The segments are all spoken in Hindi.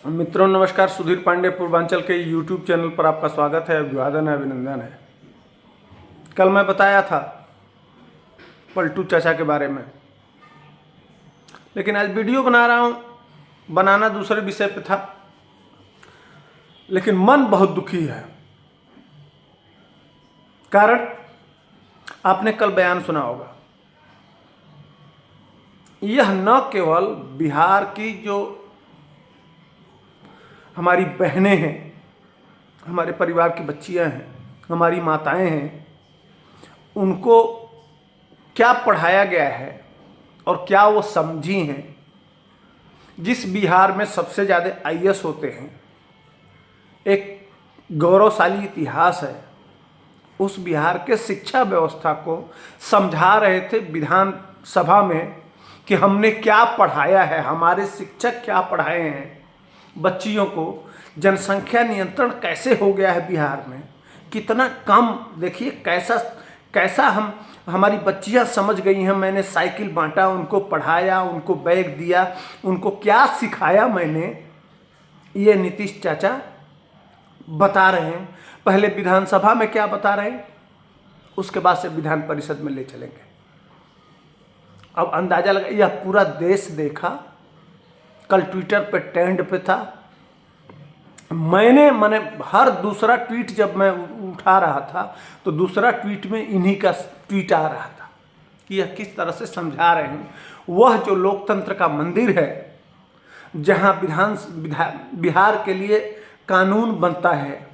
मित्रों नमस्कार। सुधीर पांडे पूर्वांचल के यूट्यूब चैनल पर आपका स्वागत है, अभिवादन है, अभिनंदन है। कल मैं बताया था पलटू चाचा के बारे में, लेकिन आज वीडियो बना रहा हूँ। बनाना दूसरे विषय पे था, लेकिन मन बहुत दुखी है। कारण आपने कल बयान सुना होगा। यह न केवल बिहार की जो हमारी बहनें हैं, हमारे परिवार की बच्चियां हैं, हमारी माताएं हैं, उनको क्या पढ़ाया गया है और क्या वो समझी हैं। जिस बिहार में सबसे ज़्यादा आईएएस होते हैं, एक गौरवशाली इतिहास है, उस बिहार के शिक्षा व्यवस्था को समझा रहे थे विधान सभा में कि हमने क्या पढ़ाया है, हमारे शिक्षक क्या पढ़ाए हैं बच्चियों को। जनसंख्या नियंत्रण कैसे हो गया है बिहार में, कितना कम। देखिए कैसा हमारी बच्चियां समझ गई हैं। मैंने साइकिल बांटा, उनको पढ़ाया, उनको बैग दिया, उनको क्या सिखाया मैंने, ये नीतीश चाचा बता रहे हैं। पहले विधानसभा में क्या बता रहे हैं, उसके बाद से विधान परिषद में ले चलेंगे। अब अंदाजा लगा, यह पूरा देश देखा। कल ट्विटर पे ट्रेंड पे था। मैंने हर दूसरा ट्वीट जब मैं उठा रहा था तो दूसरा ट्वीट में इन्हीं का ट्वीट आ रहा था कि यह किस तरह से समझा रहे हैं। वह जो लोकतंत्र का मंदिर है, जहां बिहार के लिए कानून बनता है,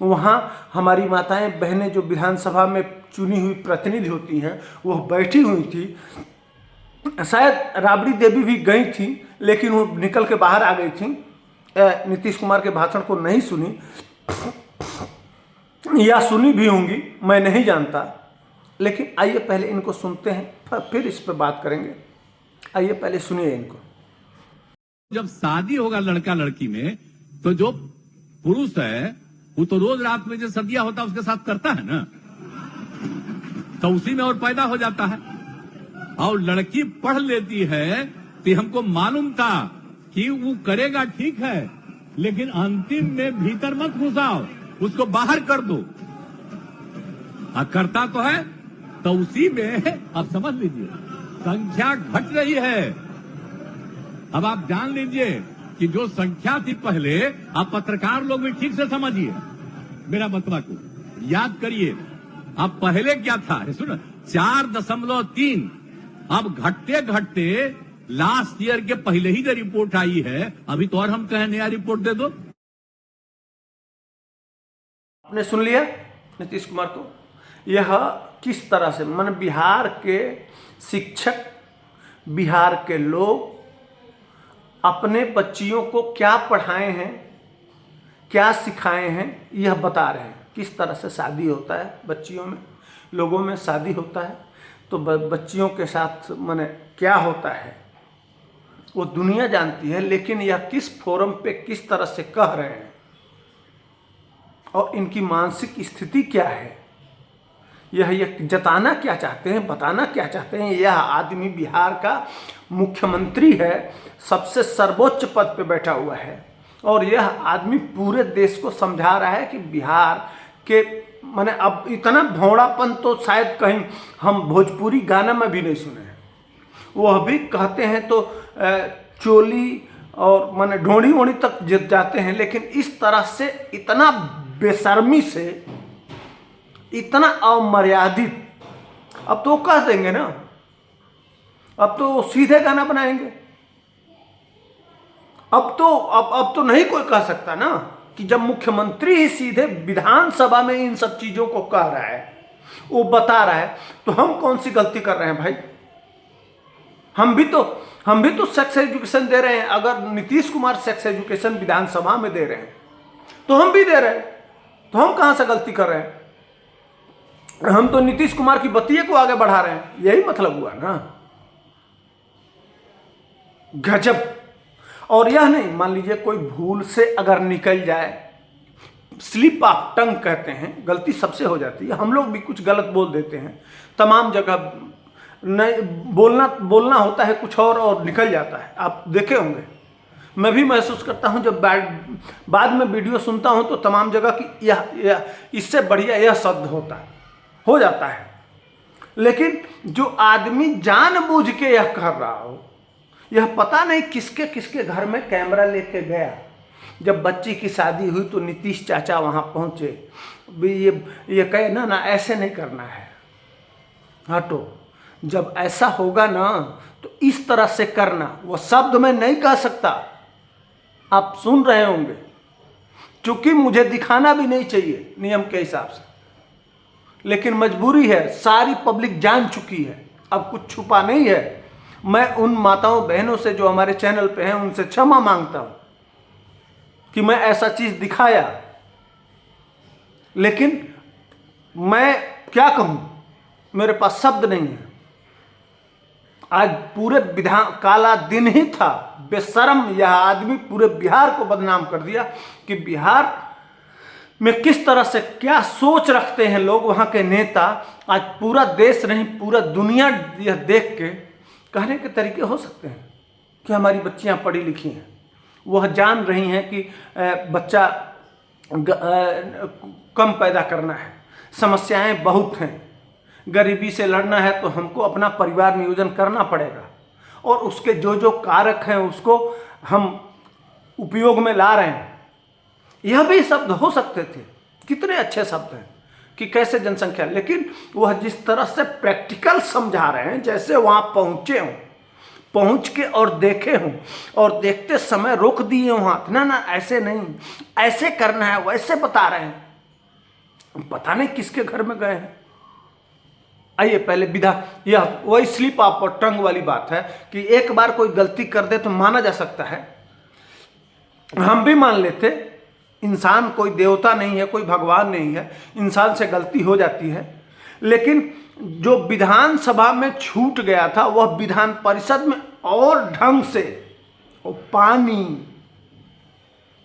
वहाँ हमारी माताएं बहनें जो विधानसभा में चुनी हुई प्रतिनिधि होती हैं, वह बैठी हुई थी। शायद राबड़ी देवी भी गई थी, लेकिन वो निकल के बाहर आ गई थी। नीतीश कुमार के भाषण को नहीं सुनी, या सुनी भी होंगी, मैं नहीं जानता। लेकिन आइए पहले इनको सुनते हैं, फिर इस पर बात करेंगे। आइए पहले सुनिए इनको। जब शादी होगा लड़का लड़की में, तो जो पुरुष है वो तो रोज रात में जो सदिया होता है उसके साथ करता है ना, तो उसी में और पैदा हो जाता है। और लड़की पढ़ लेती है तो हमको मालूम था कि वो करेगा, ठीक है, लेकिन अंतिम में भीतर मत घुसाओ, उसको बाहर कर दो। करता तो है, तो उसी में अब समझ लीजिए संख्या घट रही है। अब आप जान लीजिए कि जो संख्या थी पहले, आप पत्रकार लोग भी ठीक से समझिए मेरा बतवा को, याद करिए। अब पहले क्या था, सुनो, 4.3। अब घटते घटते लास्ट ईयर के पहले ही जो रिपोर्ट आई है, अभी तो और हम कहें नया रिपोर्ट दे दो। आपने सुन लिया नीतीश कुमार को। यह किस तरह से बिहार के शिक्षक, बिहार के लोग अपने बच्चियों को क्या पढ़ाए हैं, क्या सिखाए हैं, यह बता रहे हैं। किस तरह से शादी होता है, बच्चियों में, लोगों में शादी होता है, तो बच्चियों के साथ क्या होता है वो दुनिया जानती है। लेकिन यह किस फोरम पे किस तरह से कह रहे हैं और इनकी मानसिक स्थिति क्या है, यह जताना क्या चाहते हैं, बताना क्या चाहते हैं। यह आदमी बिहार का मुख्यमंत्री है, सबसे सर्वोच्च पद पे बैठा हुआ है, और यह आदमी पूरे देश को समझा रहा है कि बिहार के अब इतना भोंडापन तो शायद कहीं हम भोजपुरी गाना में भी नहीं सुने हैं। वह भी कहते हैं तो चोली और ढोड़ी वोड़ी तक जाते हैं, लेकिन इस तरह से इतना बेशर्मी से, इतना अमर्यादित, अब तो कह देंगे ना, अब तो सीधे गाना बनाएंगे। अब तो नहीं कोई कह सकता ना कि जब मुख्यमंत्री ही सीधे विधानसभा में इन सब चीजों को कह रहा है, वो बता रहा है, तो हम कौन सी गलती कर रहे हैं भाई। हम भी तो सेक्स एजुकेशन दे रहे हैं। अगर नीतीश कुमार सेक्स एजुकेशन विधानसभा में दे रहे हैं तो हम भी दे रहे हैं, तो हम कहां से गलती कर रहे हैं। हम तो नीतीश कुमार की बतिये को आगे बढ़ा रहे हैं, यही मतलब हुआ ना। गजब। और यह नहीं, मान लीजिए कोई भूल से अगर निकल जाए, स्लिप ऑफ टंग कहते हैं, गलती सबसे हो जाती है। हम लोग भी कुछ गलत बोल देते हैं, तमाम जगह नहीं बोलना होता है कुछ और निकल जाता है। आप देखे होंगे मैं भी महसूस करता हूं जब बाद में वीडियो सुनता हूं तो तमाम जगह कि यह इससे बढ़िया यह शब्द हो जाता है। लेकिन जो आदमी जानबूझ के यह कर रहा हो, यह पता नहीं किसके किसके घर में कैमरा लेके गया। जब बच्ची की शादी हुई तो नीतीश चाचा वहां पहुंचे, भी ये कहे ना ऐसे नहीं करना है, हटो। जब ऐसा होगा ना तो इस तरह से करना, वो शब्द मैं नहीं कह सकता, आप सुन रहे होंगे, क्योंकि मुझे दिखाना भी नहीं चाहिए नियम के हिसाब से, लेकिन मजबूरी है, सारी पब्लिक जान चुकी है, अब कुछ छुपा नहीं है। मैं उन माताओं बहनों से जो हमारे चैनल पे हैं उनसे क्षमा मांगता हूं कि मैं ऐसा चीज दिखाया, लेकिन मैं क्या कहूं, मेरे पास शब्द नहीं है। आज पूरे विधान काला दिन ही था, बेशर्म यह आदमी पूरे बिहार को बदनाम कर दिया कि बिहार में किस तरह से क्या सोच रखते हैं लोग, वहां के नेता। आज पूरा देश नहीं पूरा दुनिया यह देख के कहने के तरीके हो सकते हैं कि हमारी बच्चियां पढ़ी लिखी हैं, वह जान रही हैं कि बच्चा कम पैदा करना है, समस्याएं बहुत हैं, गरीबी से लड़ना है तो हमको अपना परिवार नियोजन करना पड़ेगा, और उसके जो जो कारक हैं उसको हम उपयोग में ला रहे हैं। यह भी शब्द हो सकते थे, कितने अच्छे शब्द हैं कि कैसे जनसंख्या, लेकिन वह जिस तरह से प्रैक्टिकल समझा रहे हैं, जैसे वहाँ पहुँचे हों, पहुँच के और देखे हों, और देखते समय रोक दिए हों हाथ, ना ऐसे नहीं, ऐसे करना है, वैसे बता रहे हैं। पता नहीं किसके घर में गए हैं। आइए पहले विधा, यह वही स्लिप ऑफ टंग वाली बात है कि एक बार कोई गलती कर दे तो माना जा सकता है, हम भी मान लेते, इंसान कोई देवता नहीं है, कोई भगवान नहीं है, इंसान से गलती हो जाती है। लेकिन जो विधानसभा में छूट गया था वह विधान परिषद में और ढंग से वो पानी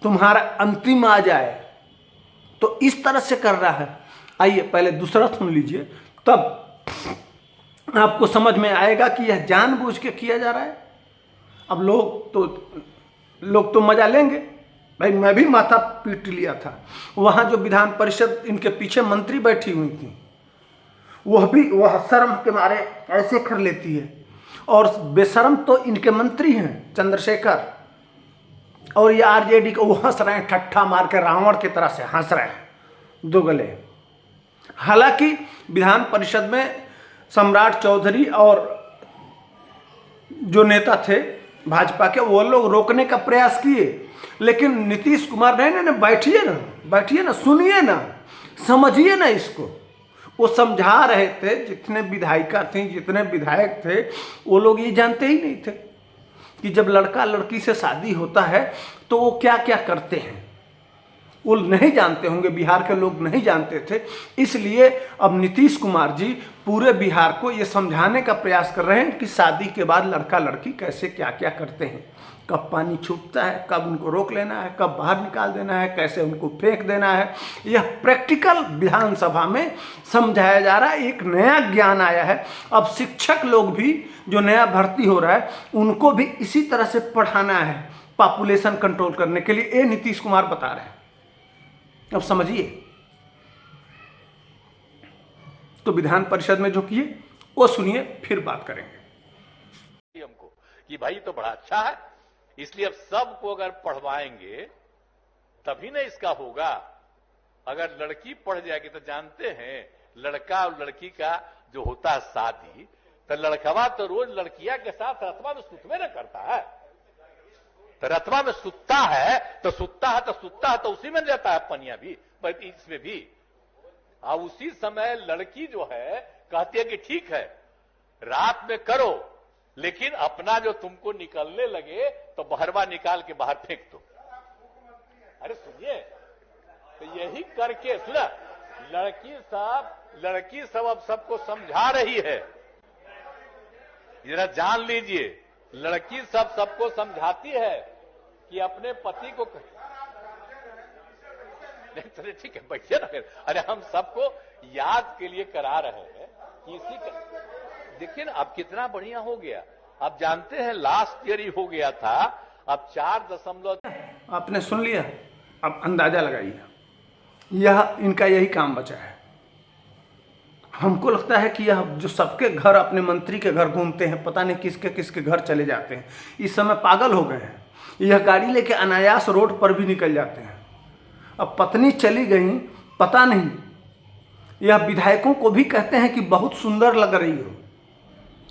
तुम्हारा अंतिम आ जाए, तो इस तरह से कर रहा है। आइए पहले दूसरा सुन लीजिए, तब आपको समझ में आएगा कि यह जानबूझ के किया जा रहा है। अब लोग तो मजा लेंगे, भाई मैं भी माथा पीट लिया था। वहाँ जो विधान परिषद इनके पीछे मंत्री बैठी हुई थी, वह शर्म के मारे ऐसे कर लेती है, और बेशर्म तो इनके मंत्री हैं चंद्रशेखर, और ये आरजेडी को वो हंस रहे हैं, ठट्ठा मार के रावण की तरह से हंस रहे हैं दो गले। हालांकि विधान परिषद में सम्राट चौधरी और जो नेता थे भाजपा के, वो लोग रोकने का प्रयास किए, लेकिन नीतीश कुमार नहीं, बैठिए ना, सुनिए ना, समझिए ना इसको। वो समझा रहे थे, जितने विधायिका थी, जितने विधायक थे, वो लोग ये जानते ही नहीं थे कि जब लड़का लड़की से शादी होता है तो वो क्या क्या करते हैं, वो नहीं जानते होंगे, बिहार के लोग नहीं जानते थे। इसलिए अब नीतीश कुमार जी पूरे बिहार को ये समझाने का प्रयास कर रहे हैं कि शादी के बाद लड़का लड़की कैसे क्या क्या करते हैं, कब पानी छूटता है, कब उनको रोक लेना है, कब बाहर निकाल देना है, कैसे उनको फेंक देना है। यह प्रैक्टिकल विधानसभा में समझाया जा रहा है, एक नया ज्ञान आया है। अब शिक्षक लोग भी जो नया भर्ती हो रहा है उनको भी इसी तरह से पढ़ाना है, पॉपुलेशन कंट्रोल करने के लिए, ये नीतीश कुमार बता रहे हैं। अब समझिए, तो विधान परिषद में जो किए वो सुनिए, फिर बात करेंगे। हमको कि भाई तो बड़ा अच्छा है, इसलिए अब सबको अगर पढ़वाएंगे तभी ना इसका होगा। अगर लड़की पढ़ जाएगी तो जानते हैं लड़का और लड़की का जो होता है शादी, तो लड़कवा तो रोज लड़किया के साथ रतवा में सुतवे न करता है, तो रतवा में सुतता है तो उसी में रहता है पनिया भी, इसमें भी। अब उसी समय लड़की जो है कहती है कि ठीक है रात में करो, लेकिन अपना जो तुमको निकलने लगे तो बहरवा निकाल के बाहर फेंक दो। अरे सुनिए, तो यही करके सुना, लड़की सब अब सबको समझा रही है, जरा जान लीजिए, लड़की सबको समझाती है कि अपने पति को नहीं, चलिए ठीक है बैठिए ना फिर। अरे हम सबको याद के लिए करा रहे हैं कि इसी देखिए ना अब कितना बढ़िया हो गया। अब जानते हैं लास्ट ईयर ही हो गया था, अब 4.3 आपने सुन लिया, अब अंदाजा लगाइए, यह इनका यही काम बचा है। हमको लगता है कि यह जो सबके घर अपने मंत्री के घर घूमते हैं, पता नहीं किसके किसके घर चले जाते हैं, इस समय पागल हो गए हैं। यह गाड़ी लेके अनायास रोड पर भी निकल जाते हैं। अब पत्नी चली गई, पता नहीं, यह विधायकों को भी कहते हैं कि बहुत सुंदर लग रही हो।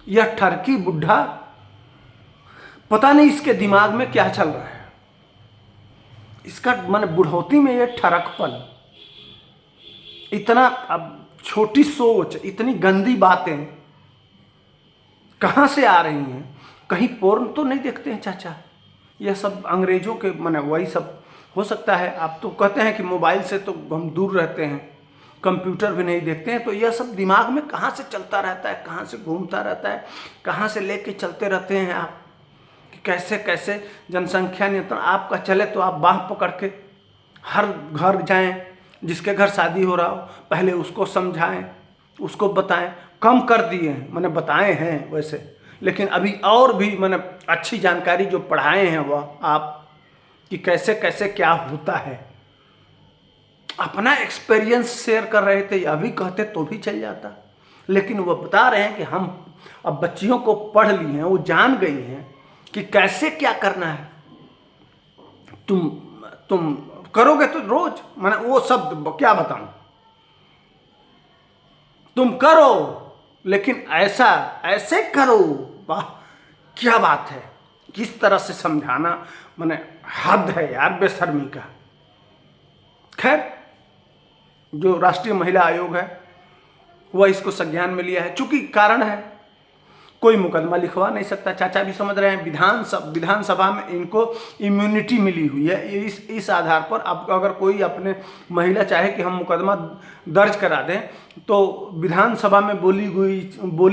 यह ठरकी बुढ़ा, पता नहीं इसके दिमाग में क्या चल रहा है। इसका मन बुढ़ौती में यह ठरकपन, इतना अब छोटी सोच, इतनी गंदी बातें कहाँ से आ रही हैं। कहीं पोर्न तो नहीं देखते हैं चाचा? यह सब अंग्रेजों के माने वही सब हो सकता है। आप तो कहते हैं कि मोबाइल से तो हम दूर रहते हैं, कंप्यूटर भी नहीं देखते हैं, तो यह सब दिमाग में कहाँ से चलता रहता है, कहाँ से घूमता रहता है, कहाँ से लेके चलते रहते हैं आप कि कैसे कैसे जनसंख्या नियंत्रण आपका चले तो आप बाह पकड़ के हर घर जाएं, जिसके घर शादी हो रहा हो पहले उसको समझाएं, उसको बताएं। कम कर दिए हैं, मैंने बताए हैं वैसे, लेकिन अभी और भी मैंने अच्छी जानकारी जो पढ़ाए हैं वह आप कि कैसे कैसे क्या होता है। अपना एक्सपीरियंस शेयर कर रहे थे, अभी कहते तो भी चल जाता, लेकिन वो बता रहे हैं कि हम अब बच्चियों को पढ़ लिए हैं, वो जान गई हैं कि कैसे क्या करना है। तुम करोगे तो रोज, मैंने वो शब्द क्या बताऊं, तुम करो लेकिन ऐसा ऐसे करो। वाह क्या बात है, किस तरह से समझाना, मैंने हद है यार बेशर्मी का। खैर, जो राष्ट्रीय महिला आयोग है वह इसको संज्ञान में लिया है। चूंकि कारण है, कोई मुकदमा लिखवा नहीं सकता, चाचा भी समझ रहे हैं। विधानसभा में इनको इम्यूनिटी मिली हुई है। इस आधार पर अब अगर कोई अपने महिला चाहे कि हम मुकदमा दर्ज करा दें, तो विधानसभा में बोली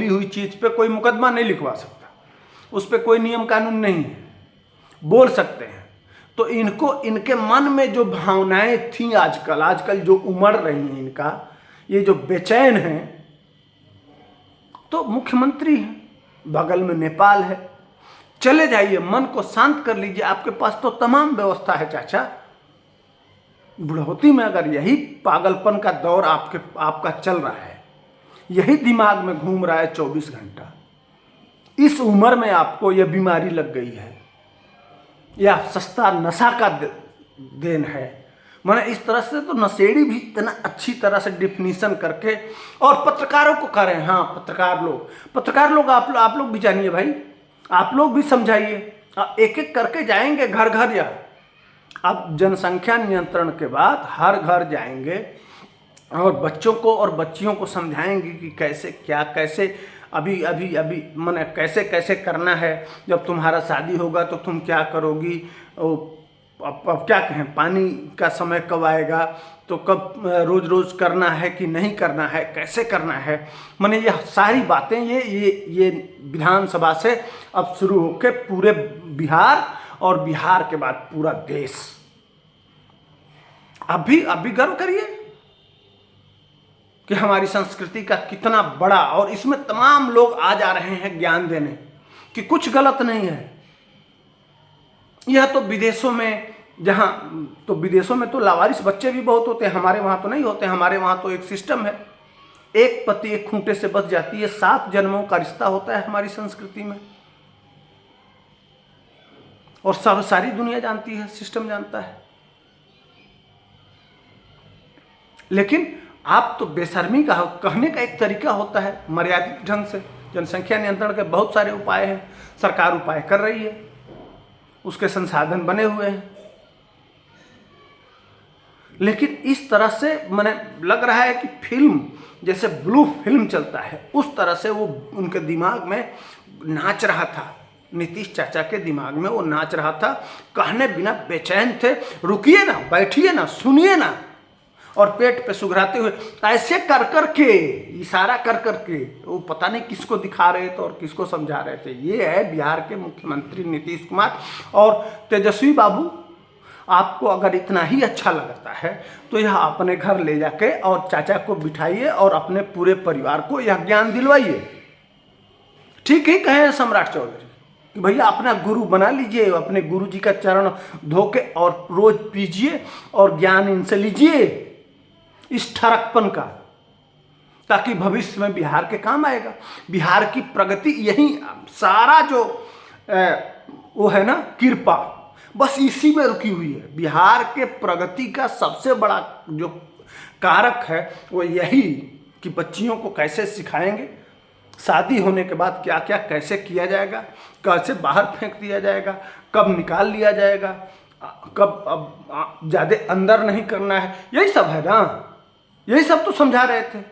हुई चीज़ पे कोई मुकदमा नहीं लिखवा सकता, उस पर कोई नियम कानून नहीं है, बोल सकते हैं। तो इनको इनके मन में जो भावनाएं थी आजकल जो उमड़ रही हैं, इनका ये जो बेचैन है, तो मुख्यमंत्री हैं, बगल में नेपाल है, चले जाइए, मन को शांत कर लीजिए। आपके पास तो तमाम व्यवस्था है चाचा। बुढ़ौती में अगर यही पागलपन का दौर आपका चल रहा है, यही दिमाग में घूम रहा है 24 घंटा, इस उम्र में आपको यह बीमारी लग गई है, या सस्ता नशा का देन है। मैंने इस तरह से तो नशेड़ी भी इतना अच्छी तरह से डिफिनीशन करके, और पत्रकारों को कह रहे हैं, हाँ पत्रकार लोग आप लोग भी जानिए भाई, आप लोग भी समझाइए। एक एक करके जाएंगे घर घर, या अब जनसंख्या नियंत्रण के बाद हर घर जाएंगे और बच्चों को और बच्चियों को समझाएंगे कि कैसे क्या, कैसे अभी मैंने कैसे कैसे करना है। जब तुम्हारा शादी होगा तो तुम क्या करोगी, अब क्या कहें, पानी का समय कब आएगा, तो कब रोज करना है कि नहीं करना है, कैसे करना है। मैंने यह सारी बातें ये विधानसभा से अब शुरू होकर पूरे बिहार और बिहार के बाद पूरा देश, अभी गर्व करिए कि हमारी संस्कृति का कितना बड़ा, और इसमें तमाम लोग आ जा रहे हैं ज्ञान देने कि कुछ गलत नहीं है। यह तो विदेशों में, विदेशों में तो लावारिस बच्चे भी बहुत होते हैं, हमारे वहाँ तो नहीं होते। हमारे वहाँ तो एक सिस्टम है, एक पति एक खूंटे से बच जाती है, 7 जन्मों का रिश्ता होता है हमारी संस्कृति में, और सारी दुनिया जानती है, सिस्टम जानता है। लेकिन आप तो बेशर्मी का कहने का एक तरीका होता है, मर्यादित ढंग से। जनसंख्या नियंत्रण के बहुत सारे उपाय हैं, सरकार उपाय कर रही है, उसके संसाधन बने हुए हैं, लेकिन इस तरह से मैंने लग रहा है कि फिल्म जैसे ब्लू फिल्म चलता है, उस तरह से वो उनके दिमाग में नाच रहा था। नीतीश चाचा के दिमाग में वो नाच रहा था, कहने बिना बेचैन थे। रुकिए ना, बैठिए ना, सुनिए ना, और पेट पे सुघराते हुए ऐसे कर के, इशारा कर के वो पता नहीं किसको दिखा रहे थे और किसको समझा रहे थे। ये है बिहार के मुख्यमंत्री नीतीश कुमार। और तेजस्वी बाबू, आपको अगर इतना ही अच्छा लगता है तो यह अपने घर ले जाके और चाचा को बिठाइए और अपने पूरे परिवार को यह ज्ञान दिलवाइए। ठीक ही कहे सम्राट चौधरी, कि भैया अपना गुरु बना लीजिए, अपने गुरु जी का चरण धो के और रोज पीजिए और ज्ञान इनसे लीजिए इस ठरकपन का, ताकि भविष्य में बिहार के काम आएगा। बिहार की प्रगति यही सारा जो वो है ना कृपा, बस इसी में रुकी हुई है। बिहार के प्रगति का सबसे बड़ा जो कारक है वो यही कि बच्चियों को कैसे सिखाएंगे, शादी होने के बाद क्या क्या कैसे किया जाएगा, कैसे बाहर फेंक दिया जाएगा, कब निकाल लिया जाएगा, कब अब ज़्यादा अंदर नहीं करना है, यही सब है ना, यही सब तो समझा रहे थे।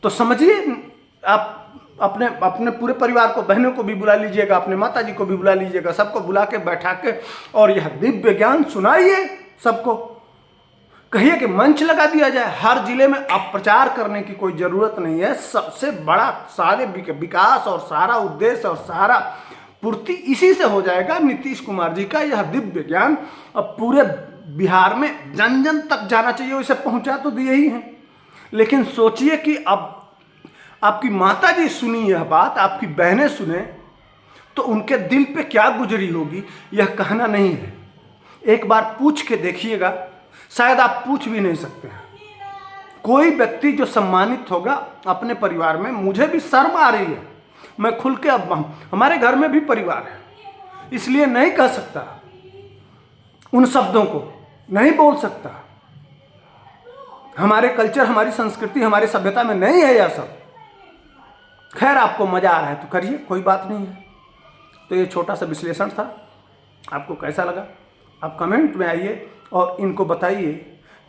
तो समझिए, आप अपने अपने पूरे परिवार को, बहनों को भी बुला लीजिएगा, अपने माता जी को भी बुला लीजिएगा, सबको बुला के बैठा के और यह दिव्य ज्ञान सुनाइए सबको। कहिए कि मंच लगा दिया जाए, हर जिले में अब प्रचार करने की कोई ज़रूरत नहीं है। सबसे बड़ा सारे विकास और सारा उद्देश्य और सारा पूर्ति इसी से हो जाएगा। नीतीश कुमार जी का यह दिव्य ज्ञान अब पूरे बिहार में जन जन तक जाना चाहिए। इसे पहुंचा तो दिए ही हैं, लेकिन सोचिए कि अब आपकी माता जी सुनी यह बात, आपकी बहनें सुने तो उनके दिल पे क्या गुजरी होगी, यह कहना नहीं है। एक बार पूछ के देखिएगा, शायद आप पूछ भी नहीं सकते हैं। कोई व्यक्ति जो सम्मानित होगा अपने परिवार में, मुझे भी शर्म आ रही है, मैं खुल के, अब हमारे घर में भी परिवार है, इसलिए नहीं कह सकता, उन शब्दों को नहीं बोल सकता। हमारे कल्चर, हमारी संस्कृति, हमारी सभ्यता में नहीं है यह सब। खैर, आपको मजा आ रहा है तो करिए, कोई बात नहीं है। तो ये छोटा सा विश्लेषण था, आपको कैसा लगा आप कमेंट में आइए और इनको बताइए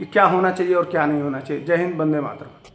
कि क्या होना चाहिए और क्या नहीं होना चाहिए। जय हिंद, वंदे मातरम।